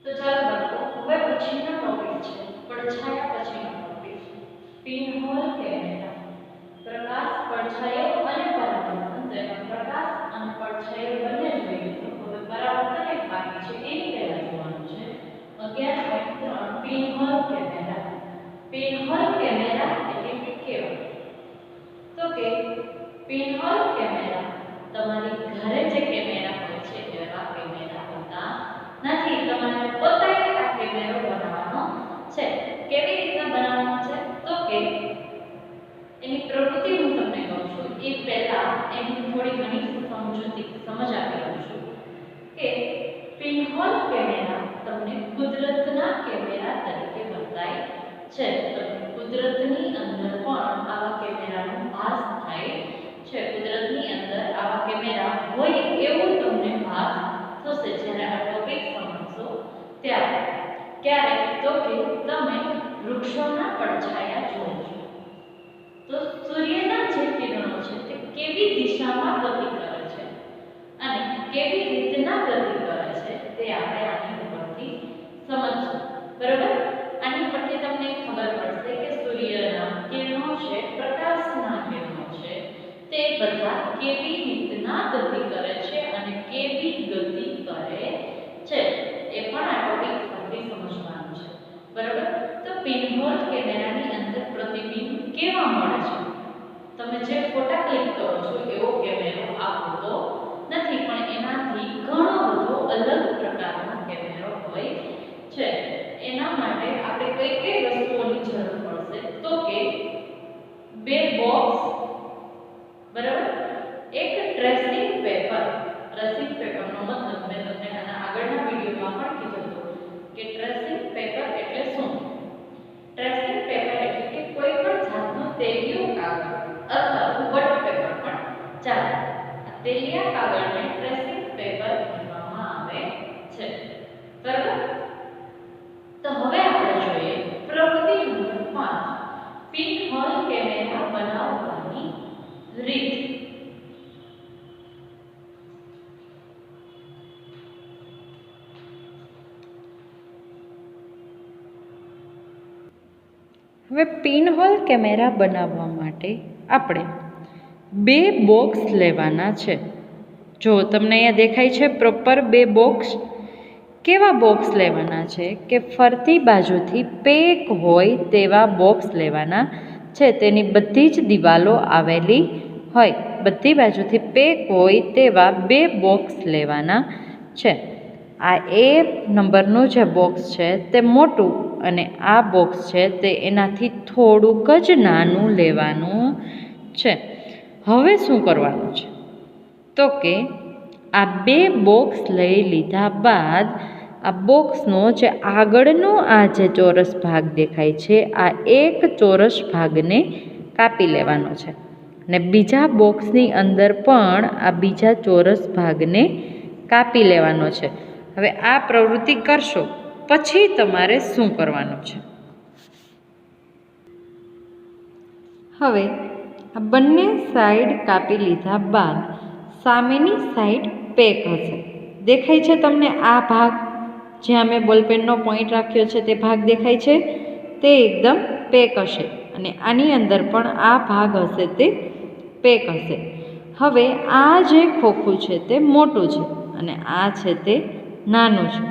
તો ચાલો બાળકો, હવે પછીનો ટોપિક છે પડછાયા પછીનો ટોપિક પિનહોલ કેમેરા. પ્રકાશ, પડછાયો અને પરાવર્તન. તેમાં પ્રકાશ અને પડછાયો બંને જોઈએ તો હવે પરાવર્તન એક બાકી છે, એની પહેલા જોવાનું છે. 11.3 પિનહોલ કેમેરા. પિનહોલ કેમેરા એટલે કે કેવા? તો કે પિનહોલ કેમેરા તમારી ઘરે જે કેમેરા હોય છે એવા કેમેરા હોતા નથી. તમારે પોતે આ કેમેરો બનાવવાનો છે. કેવી રીતના બનાવવાનો છે? તો કે એની પ્રવૃત્તિ હું તમને કહું છું એ પહેલા એની થોડી ઘણી સમજ આપી દઉં છું કે પિનહોલ કેમેરા તમને કુદરતના કેમેરા તરીકે વર્તાય છે. કુદરતની અંદર પણ આવા કેમેરાનો ભાસ થાય છે. કુદરતની અંદર આવા કેમેરા હોય એવું તમને ભાસ થશે જ્યારે આ ટોપિક સમજશો ત્યારે. ક્યારે? તો કે તમે વૃક્ષોના પડછાયા જોશો તો સૂર્યના જે કિરણો છે તે કેવી દિશામાં ગતિ કરે છે અને કેવી રીતના ગતિ કરે છે તે આપણે આની ઉપરથી સમજશું. બરાબર? આની પરથી તમને ખબર પડશે કે સૂર્યના કિરણો છે, પ્રકાશના કિરણો છે, તે બધા કેવી રીતના ગતિ કરે છે અને કેવી ગતિ કરે છે એ પણ આ ટોપિક પરથી સમજવાનું છે. બરાબર? તો પિનહોલ કેમેરાની અંદર પ્રતિબિંબ કેવા મળે છે? તમે જે ફોટા ક્લિક કરો છો એવો કેમેરો આવતો નથી, પણ એનાથી ઘણો બધો અલગ પ્રકારનો કેમેરો હોય છે. એના માટે આપણે કઈ કઈ વસ્તુઓની જરૂર પડશે? તો કે બે બોક્સ, બરાબર, એક ટ્રેસિંગ પેપર. ટ્રેસિંગ પેપરનો મતલબ મેં તમને આના આગળના વિડીયોમાં પણ કીધું હતું કે ટ્રેસિંગ પેપર એટલે શું? ટ્રેસિંગ પેપર એટલે કે કોઈ પણ જાતનું તેલિયું કાગળ અથવા તો બટ પેપર પણ ચાલે. આ તેલિયા કાગળને ટ્રેસિંગ પેપર કહેવામાં આવે છે. બરાબર? તો હવે આપણે જોઈએ પ્રવૃત્તિ નંબર 5 પિનહોલ કેમેરા બનાવવાની રીત. હવે પિનહોલ કેમેરા બનાવવા માટે આપણે બે બોક્સ લેવાના છે. જો તમને અહીંયા દેખાય છે પ્રોપર બે બોક્સ. કેવા બોક્સ લેવાના છે કે ફરતી બાજુથી પેક હોય તેવા બોક્સ લેવાના છે. તેની બધી જ દિવાલો આવેલી હોય, બધી બાજુથી પેક હોય તેવા બે બોક્સ લેવાના છે. આ એ નંબરનું જે બોક્સ છે તે મોટું અને આ બોક્સ છે તે એનાથી થોડુંક જ નાનું લેવાનું છે. હવે શું કરવાનું છે? તો કે આ બે બોક્સ લઈ લીધા બાદ આ બોક્સનો જે આગળનો આ જે ચોરસ ભાગ દેખાય છે આ એક ચોરસ ભાગને કાપી લેવાનો છે અને બીજા બોક્સની અંદર પણ આ બીજા ચોરસ ભાગને કાપી લેવાનો છે. હવે આ પ્રવૃત્તિ કરશો પછી તમારે શું કરવાનું છે? હવે આ બંને સાઈડ કાપી લીધા બાદ સામેની સાઈડ પેક હશે. દેખાય છે તમને આ ભાગ જ્યાં મેં બોલપેનનો પોઈન્ટ રાખ્યો છે તે ભાગ દેખાય છે? તે એકદમ પેક હશે અને આની અંદર પણ આ ભાગ હશે તે પેક હશે. હવે આ જે ખોખું છે તે મોટું છે અને આ છે તે નાનું છે.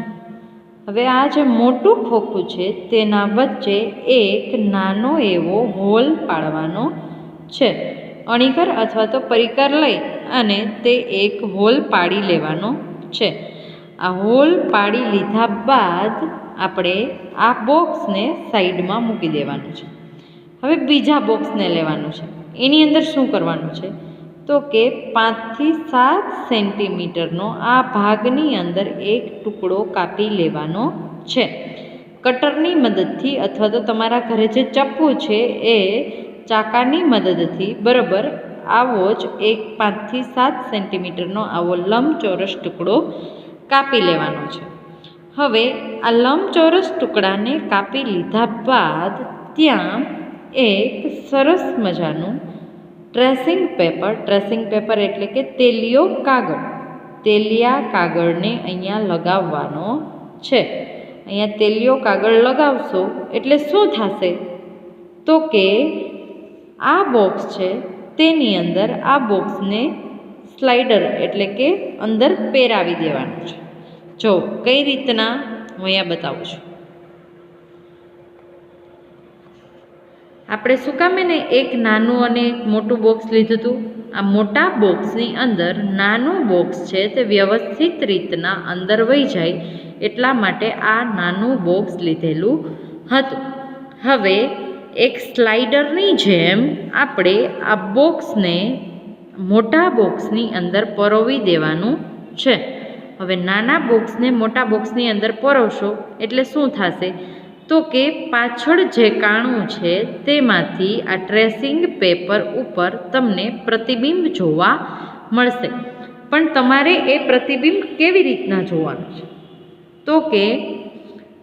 હવે આ જે મોટું ખોખું છે તેના વચ્ચે એક નાનો એવો હોલ પાડવાનો છે. અણીઘર અથવા તો પરિકર લઈ અને તે એક હોલ પાડી લેવાનો છે. આ હોલ પાડી લીધા બાદ આપણે આ બોક્સને સાઈડમાં મૂકી દેવાનું છે. હવે બીજા બોક્સને લેવાનું છે. એની અંદર શું કરવાનું છે? તો કે 5 થી 7 સેન્ટીમીટરનો આ ભાગની અંદર એક ટુકડો કાપી લેવાનો છે. કટરની મદદથી અથવા તો તમારા ઘરે જે ચપ્પુ છે એ ચાકાની મદદથી બરાબર આવો જ એક 5 થી 7 સેન્ટીમીટરનો આવો લંબચોરસ ટુકડો કાપી લેવાનો છે. હવે આ લંબચોરસ ટુકડાને કાપી લીધા બાદ ત્યાં એક સરસ મજાનું ટ્રેસિંગ પેપર એટલે કે તેલિયા કાગળને અહીંયા લગાવવાનો છે. અહીંયા તેલિયો કાગળ લગાવશો એટલે શું થશે? તો કે આ બોક્સ છે તેની અંદર આ બોક્સને સ્લાઇડર એટલે કે અંદર પહેરાવી દેવાનું છે. જો કઈ રીતના હું અહીંયા બતાવું છું. આપણે શું કામ એને એક નાનું અને એક મોટું બોક્સ લીધું હતું? આ મોટા બોક્સની અંદર નાનું બોક્સ છે તે વ્યવસ્થિત રીતના અંદર વહી જાય એટલા માટે આ નાનું બોક્સ લીધેલું હતું. હવે એક સ્લાઇડરની જેમ આપણે આ બોક્સને મોટા બોક્સની અંદર પરોવી દેવાનું છે. હવે નાના બોક્સને મોટા બોક્સની અંદર પરોવશો એટલે શું થશે? તો કે પાછળ જે કાણું છે તેમાંથી આ ટ્રેસિંગ પેપર ઉપર તમને પ્રતિબિંબ જોવા મળશે. પણ તમારે એ પ્રતિબિંબ કેવી રીતના જોવાનું છે? તો કે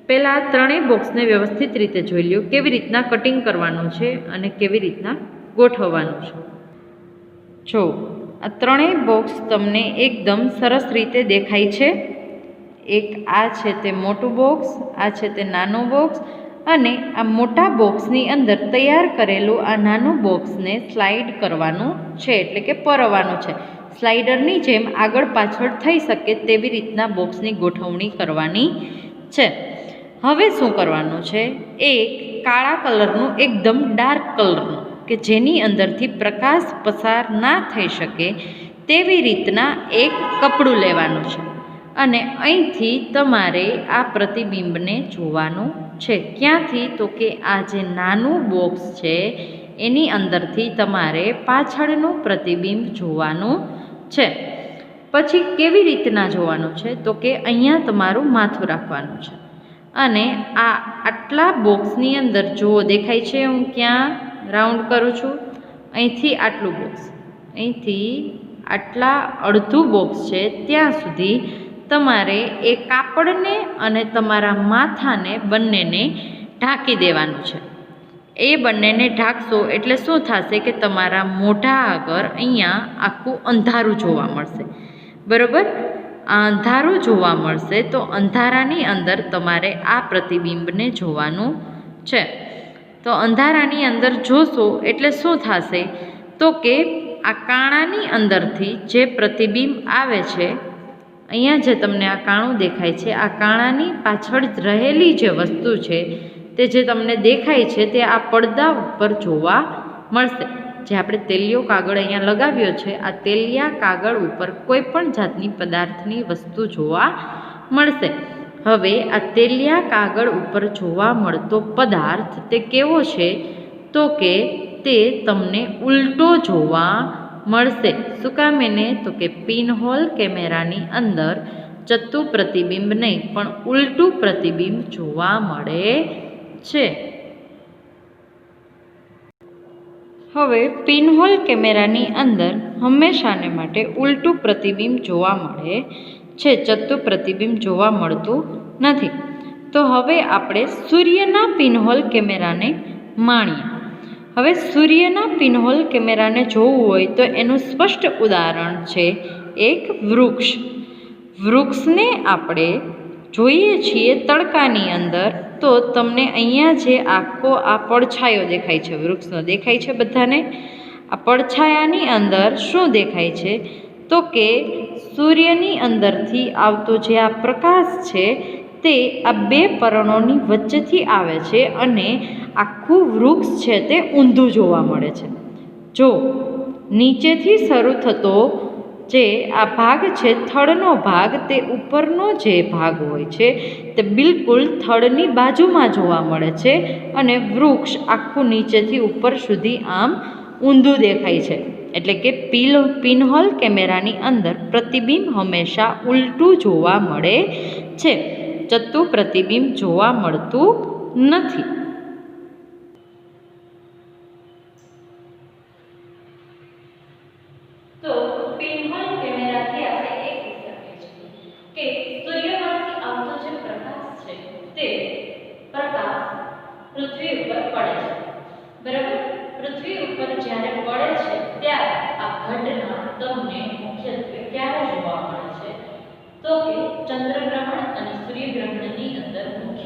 પહેલાં ત્રણેય બોક્સને વ્યવસ્થિત રીતે જોઈ લ્યો કેવી રીતના કટિંગ કરવાનું છે અને કેવી રીતના ગોઠવવાનું છે. જો આ ત્રણેય બોક્સ તમને એકદમ સરસ રીતે દેખાય છે. એક આ છે તે મોટું બોક્સ, આ છે તે નાનું બોક્સ અને આ મોટા બોક્સની અંદર તૈયાર કરેલું આ નાનું બોક્સને સ્લાઇડ કરવાનું છે એટલે કે પરવવાનું છે. સ્લાઇડરની જેમ આગળ પાછળ થઈ શકે તેવી રીતના બોક્સની ગોઠવણી કરવાની છે. હવે શું કરવાનું છે? એક કાળા કલરનું એકદમ ડાર્ક કલરનું કે જેની અંદરથી પ્રકાશ પસાર ના થઈ શકે તેવી રીતના એક કપડું લેવાનું છે અને અહીંથી તમારે આ પ્રતિબિંબને જોવાનું છે. ક્યાંથી? તો કે આ જે નાનું બોક્સ છે એની અંદરથી તમારે પાછળનું પ્રતિબિંબ જોવાનું છે. પછી કેવી રીતના જોવાનું છે? તો કે અહીંયા તમારું માથું રાખવાનું છે અને આ આટલા બોક્સની અંદર જુઓ દેખાય છે હું ક્યાં રાઉન્ડ કરું છું? અહીંથી આટલું બોક્સ, અહીંથી આટલા અડધું બોક્સ છે ત્યાં સુધી તમારે એ કાપડને અને તમારા માથાને બંનેને ઢાંકી દેવાનું છે. એ બંનેને ઢાંકશો એટલે શું થશે કે તમારા મોઢા આગળ અહીંયા આખું અંધારું જોવા મળશે. બરાબર? આ અંધારું જોવા મળશે તો અંધારાની અંદર તમારે આ પ્રતિબિંબને જોવાનું છે. તો અંધારાની અંદર જોશો એટલે શું થશે? તો કે આ કાણાની અંદરથી જે પ્રતિબિંબ આવે છે, અહીંયા જે તમને આ કાણું દેખાય છે, આ કાણાની પાછળ જ રહેલી જે વસ્તુ છે તે જે તમને દેખાય છે તે આ પડદા ઉપર જોવા મળશે. જે આપણે તેલિયો કાગળ અહીંયા લગાવ્યો છે, આ તેલિયા કાગળ ઉપર કોઈ પણ જાતની પદાર્થની વસ્તુ જોવા મળશે. હવે આ તેલિયા કાગળ ઉપર જોવા મળતો પદાર્થ તે કેવો છે? તો કે તે તમને ઉલટો જોવા મળશે. શું કામ એને? તો કે પિનહોલ કેમેરાની અંદર ચત્તુ પ્રતિબિંબ નહીં પણ ઉલટું પ્રતિબિંબ જોવા મળે છે. હવે પિનહોલ કેમેરાની અંદર હંમેશાને માટે ઉલટું પ્રતિબિંબ જોવા મળે છે, ચત્તુ પ્રતિબિંબ જોવા મળતું નથી. તો હવે આપણે સૂર્યના પિનહોલ કેમેરાને માણીએ. હવે સૂર્યના પિનહોલ કેમેરાને જોવું હોય તો એનું સ્પષ્ટ ઉદાહરણ છે એક વૃક્ષ. વૃક્ષને આપણે જોઈએ છીએ તડકાની અંદર તો તમને અહીંયા જે આખો આ પડછાયો દેખાય છે, વૃક્ષનો દેખાય છે બધાને. આ પડછાયાની અંદર શું દેખાય છે? તો કે સૂર્યની અંદરથી આવતો જે આ પ્રકાશ છે તે આ બે પર્ણોની વચ્ચેથી આવે છે અને આખું વૃક્ષ છે તે ઊંધું જોવા મળે છે. જો નીચેથી શરૂ થતો જે આ ભાગ છે થડનો ભાગ, તે ઉપરનો જે ભાગ હોય છે તે બિલકુલ થડની બાજુમાં જોવા મળે છે અને વૃક્ષ આખું નીચેથી ઉપર સુધી આમ ઊંધું દેખાય છે. એટલે કે પિનહોલ કેમેરાની અંદર પ્રતિબિંબ હંમેશા ઉલટું જોવા મળે છે, ચત્તુ પ્રતિબિંબ જોવા મળતું નથી. તો પિનહોલ કેમેરાથી આપણે એક શીખીએ છીએ કે સૂર્યમાંથી આવતો જે પ્રકાશ છે તે પ્રકાશ પૃથ્વી ઉપર પડે છે. બરાબર? પૃથ્વી ઉપર જ્યારે પડે છે ત્યારે આ ઘટના તમને મુખ્યત્વે ક્યારે જોવા મળે છે? તો કે ચંદ્રગ્રહણ અને સૂર્યગ્રહણની અંદર મુખ્ય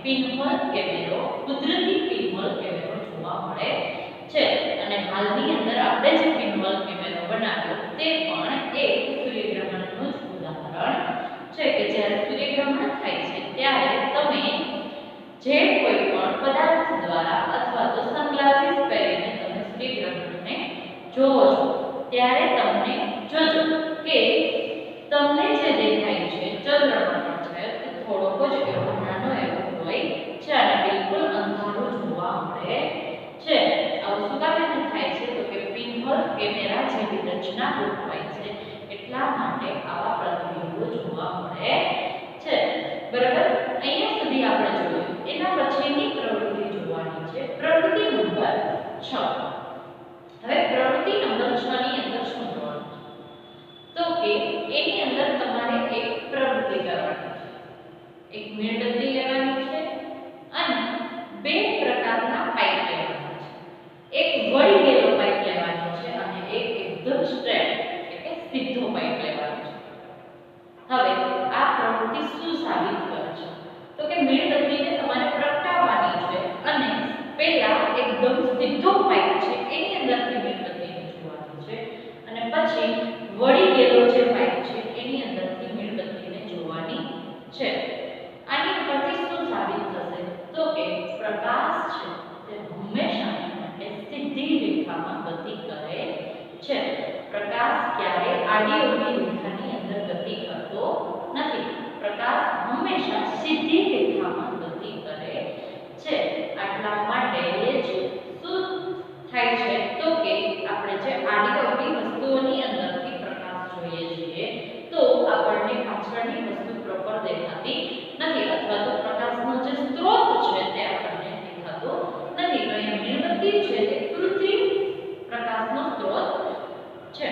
પિનહોલ કેમેરો, કુદરતી પિનહોલ કેમેરો જોવા મળે છે. અને હાલની અંદર આપણે જે પિનહોલ કેમેરો બનાવ્યો તે પણ એક સૂર્યગ્રહણનું જ ઉદાહરણ છે કે જ્યારે સૂર્યગ્રહણ થાય છે ત્યારે તમે જે કોઈ પણ પદાર્થ દ્વારા અથવા તો સનગ્લાસીસ પહેરીને તમે સૂર્યગ્રહણને જોવો છો ત્યારે તમને જોજો કે તમને જે દેખાય છે ચંદ્રમાનો છે તે થોડોક જ એવો નાનો એવો હોય છે અને બિલકુલ અંધારું જોવા મળે છે. આવું શું કારણે થાય છે તો કે પિનહોલ કેમેરા જેવી રચના ગોઠવાય છે એટલા માટે આવા પ્રતિબિંબો જોવા મળે છે. બરાબર, અહીંયા સુધી આપણે જોયું. એના પછીની પ્રવૃત્તિ જોવાની છે, પ્રવૃત્તિ નંબર 6. હવે પ્રવૃત્તિ નંબર 6 ની અંદર શું જોવાનું તો કે એની અંદર તમારે એક પ્રવૃત્તિ કરવાની છે. એક મીણબત્તી લેવાની છે અને બે પ્રકારના પાઇપ લેવાના છે. એક વળી ગયેલો પાઇપ લેવાનો છે અને એક એકદમ સ્ટ્રેટ એટલે કે સીધો પાઇપ લેવાનો છે. હવે આ પ્રવૃત્તિ શું સાબિત કરે છે તો કે મીણબત્તીને તમારે પ્રગટાવવાની છે અને પહેલા એકદમ સીધો પાઇપ છે એની અંદરથી મીણબત્તીને જોવાની છે અને પછી વળી ગયેલો જે પાઇપ છે એની અંદરથી મીણબત્તીને જોવાની છે. આની પરથી શું સાબિત થશે તો કે પ્રકાશ છે તે હંમેશા માટે સીધી રેખામાં ગતિ કરે છે. પ્રકાશ ક્યારે આડી ઊભી રેખાની અંદર ગતિ કરતો નથી. પ્રકાશ હંમેશા સીધી રેખામાં ગતિ કરે છે. આટલા માટે જ શું થાય છે તો કે આપણે જે આડી ઊભી વસ્તુઓની અંદરથી પ્રકાશ જોઈએ છીએ તો આપણને પાછળની વસ્તુ પ્રોપર દેખાતી નથી અથવા તો પ્રકાશનો જે સ્ત્રોત છે તે આપણને દેખાતો નથી. તો અહીંયા મીણબત્તી છે તે કૃત્રિમ પ્રકાશનો સ્ત્રોત છે.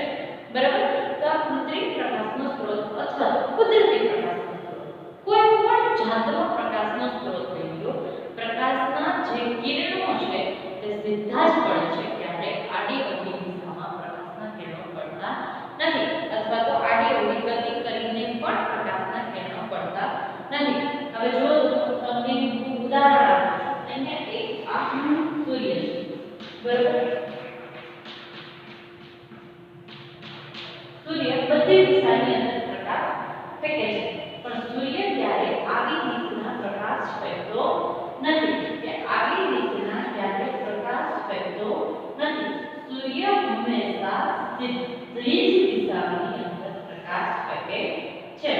બરાબર, તો આ કૃત્રિમ પ્રકાશનો સ્ત્રોત અથવા તો કુદરતી પ્રકાશનો સ્ત્રોત કોઈ પણ જાતનો પ્રકાશનો સ્ત્રોત લઈ લો, પ્રકાશના જે કિરણો છે તે સીધા જ પડે છે, ત્યારે આડી ઊભી દિશામાં પ્રકાશના કિરણો પડતા નથી અથવા તો આડી ઊભી ગતિ કરીને પણ પ્રકાશના કિરણો પડતા નથી. હવે જો તમને ઉદાહરણ આપું છું, અહીંયા એક આ સૂર્ય છે. બરાબર, સૂર્ય બધી દિશાની અંદર પ્રકાશ ફેંકે છે પણ સૂર્ય ત્યારે આવી દિશાના પ્રકાશ ફેંકતો નથી કે આવી દિશાના ત્યારે પ્રકાશ ફેંકતો નથી. સૂર્ય હંમેશા સીધી જ દિશાની અંદર પ્રકાશ ફેંકે છે.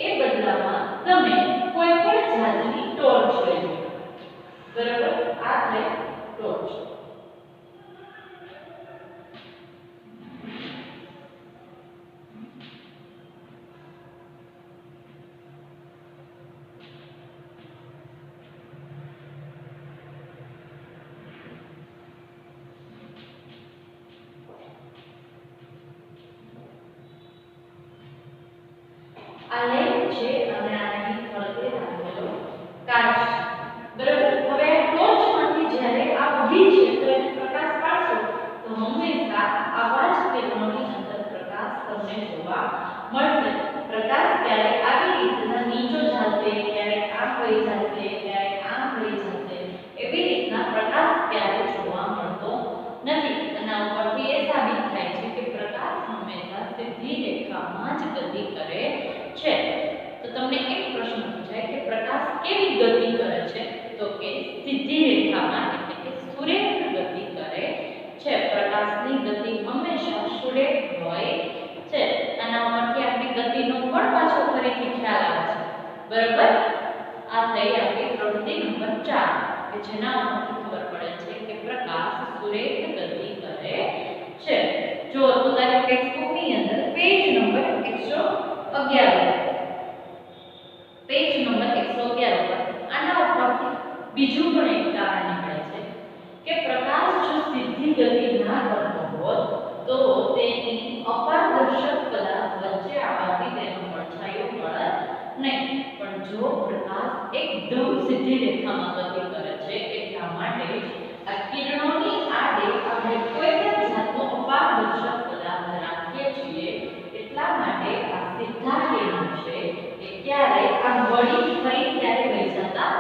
એ બદલામાં તમે કોઈ પણ જાતની ટોર્ચ લઈ લો. બરાબર, આ છે ટોર્ચ. આ લેમ્પ છે અને આની ફરતે રાખેલો કાચ છે. બરાબર, હવે આ ટોર્ચમાંથી જ્યારે આ ઊભી છે તો એને પ્રકાશ પાડશો તો હંમેશા આવા જ કિરણોની અંદર પ્રકાશ તમને જોવા મળશે. પ્રકાશ ક્યારે આવી રીતના નીચો જશે, ક્યારે આમ વહી જશે, ક્યારે આમ વહી જશે, એવી રીતના પ્રકાશ ક્યારે જોવા મળતો નથી. આના ઉપરથી એ સાબિત થાય છે કે પ્રકાશ હંમેશા સીધી રેખામાં જ ગતિ કરે છે. તો તમને એક પ્રશ્ન પૂછાય કે પ્રકાશ કેવી ગતિ કરે છે તો કે સીધી રેખામાં એટલે કે સુરેખ ગતિ કરે છે. પ્રકાશની ગતિ હંમેશા સુરેખ હોય છે. આના ઉપરથી આપણી ગતિનો પણ પાછો ફરીથી ખ્યાલ આવે છે. બરાબર, આ થઈ આપણી પ્રવૃત્તિ નંબર 4 કે જેના ઉપરથી ખબર પડે છે કે પ્રકાશ સુરેખ ગતિ કરે છે. જો તમારી ટેક્સ્ટબુકની અંદર પેજ નંબર 111 પેજ નંબર 111 પર આના ઉપરથી બીજું પણ એક કારણ નીકળે છે કે પ્રકાશ જો સીધી ગતિ ના કરતો હોત તો તેની અપારદર્શક પદાર્થ વચ્ચે આવવાથી તેનો પડછાયો મળે નહીં. પણ જો પ્રકાશ એકદમ સીધી રેખામાં ગતિ કરે છે એટલા માટે આ કિરણોની આડે આપણે કોઈ પણ જાતનો અપારદર્શક પદાર્થ રાખીએ છીએ એટલા માટે આ સીધા કિરણો છે એ ક્યારે આ વળી ફરી ક્યારે વહી જતા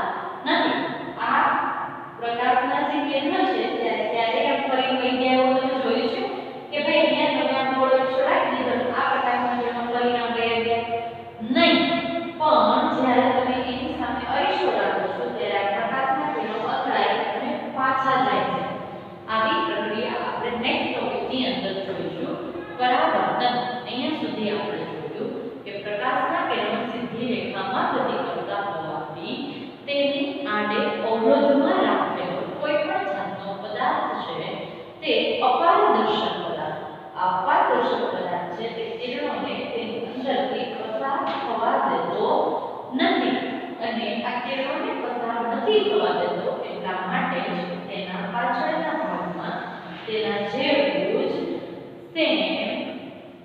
આ કિરણોને પસાર નથી થવા દેતો એટલા માટે જ તેના પાછળના ભાગમાં તેના જેવું જ સેમ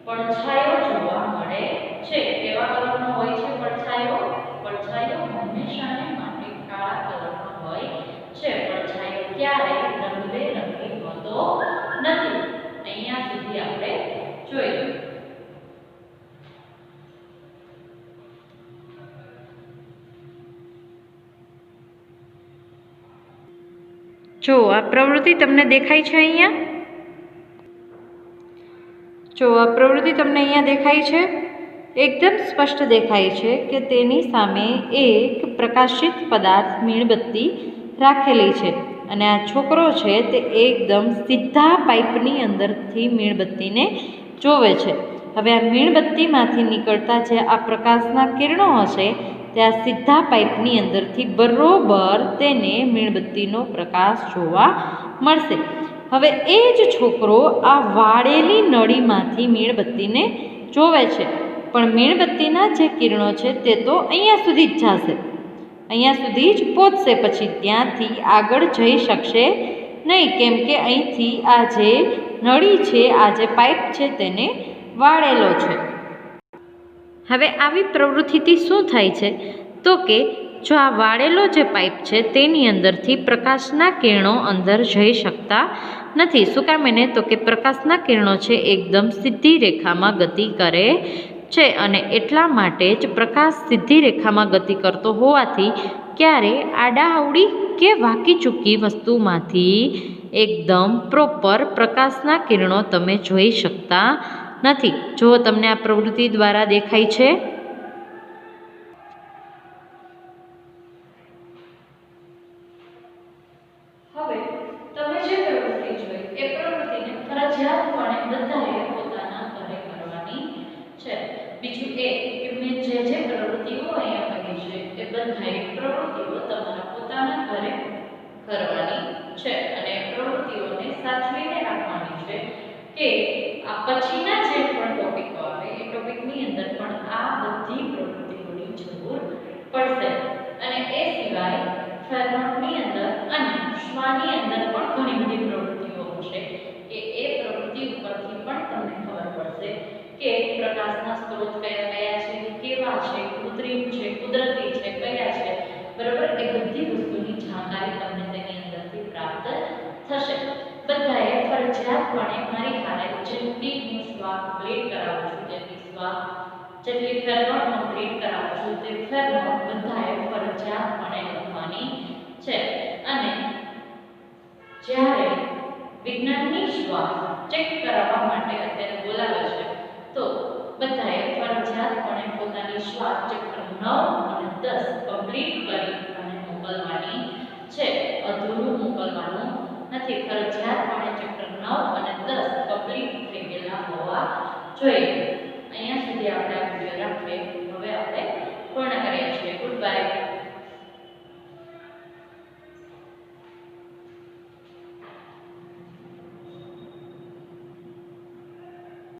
પડછાયો જોવા મળે છે. કેવા કલરનો હોય છે પડછાયો? પડછાયો હંમેશાને માટે કાળા કલરનો હોય છે. પડછાયો ક્યારેય રંગબેરંગી હોતો નથી. અહીંયા સુધી આપણે જોયું. જો આ પ્રવૃત્તિ તમને દેખાય છે અહીંયા? જો આ પ્રવૃત્તિ તમને અહીંયા દેખાય છે? એકદમ સ્પષ્ટ દેખાય છે કે તેની સામે એક પ્રકાશિત પદાર્થ મીણબત્તી રાખેલી છે અને આ છોકરો છે તે એકદમ સીધા પાઇપની અંદરથી મીણબત્તીને જોવે છે. હવે આ મીણબત્તીમાંથી નીકળતા જે આ પ્રકાશના કિરણો હશે તે આ સીધા પાઇપની અંદરથી બરોબર તેને મીણબત્તીનો પ્રકાશ જોવા મળશે. હવે એ જ છોકરો આ વાળેલી નળીમાંથી મીણબત્તીને જોવે છે, પણ મીણબત્તીના જે કિરણો છે તે તો અહીંયા સુધી જ જશે, અહીંયા સુધી જ પહોંચશે, પછી ત્યાંથી આગળ જઈ શકશે નહીં, કેમ કે અહીંથી આ જે નળી છે, આ જે પાઇપ છે તેને વાળેલો છે. હવે આવી પ્રવૃત્તિથી શું થાય છે તો કે જો આ વાળેલો જે પાઇપ છે તેની અંદરથી પ્રકાશના કિરણો અંદર જઈ શકતા નથી. શું કામ એને? તો કે પ્રકાશના કિરણો છે એકદમ સીધી રેખામાં ગતિ કરે છે અને એટલા માટે જ પ્રકાશ સીધી રેખામાં ગતિ કરતો હોવાથી ક્યારે આડાઅવળી કે વાંકી ચૂકી વસ્તુમાંથી એકદમ પ્રોપર પ્રકાશના કિરણો તમે જોઈ શકતા નથી. જો તમને આ પ્રવૃત્તિ દ્વારા દેખાય છે? હવે તમે જે પ્રવૃત્તિ જોઈ એ પ્રવૃત્તિને ફરજિયાતપણે બધાએ પોતાના ઘરે કરવાની છે. બીજું એ કે મેં જે પ્રવૃત્તિઓ અહીંયા કહી છે એ બધાએ પ્રવૃત્તિઓ તમારા પોતાના ઘરે કરવાની છે અને પ્રવૃત્તિઓને સાચવીને રાખવાની છે કે આ પછીના જે પણ ટોપિકો આવે એ ટોપિકની અંદર પણ આ બધી પ્રવૃત્તિઓની જરૂર પડશે. અને એ સિવાય ફેરનોટની અંદર અને શ્વાની અંદર પણ ઘણી બધી પ્રવૃત્તિઓ હશે કે એ પ્રવૃત્તિ ઉપરથી પણ તમને ખબર પડશે કે પ્રકાશના સ્ત્રોત કયા કયા છે, કેવા છે, કૃત્રિમ છે, કુદરતી છે, કયા છે, બરાબર? એ બધી વસ્તુની જાણકારી તમને તેની અંદરથી પ્રાપ્ત થશે. બધાએ ફરજિયાતપણે મારી હારે જેટલી હું સ્વા કમ્પ્લીટ કરાવું છું જેટલી ફેરનોટ કમ્પ્લીટ કરાવું છું તે ફેરનોટ બધાએ ફરજિયાતપણે લખવાની છે. અને જ્યારે વિજ્ઞાનની શ્વા ચેક કરાવવા માટે અત્યારે બોલાવે છે તો બધાએ ફરજિયાતપણે પોતાની શ્વા ચેપ્ટર 9 અને 10 કમ્પ્લીટ કરી અને મોકલવાની છે. અધૂરું મોકલવાનું નથી. ફરજિયાતપણે ચેપ્ટર 9 અને 10 કમ્પ્લીટ થઈ ગયેલા હોવા જોઈએ.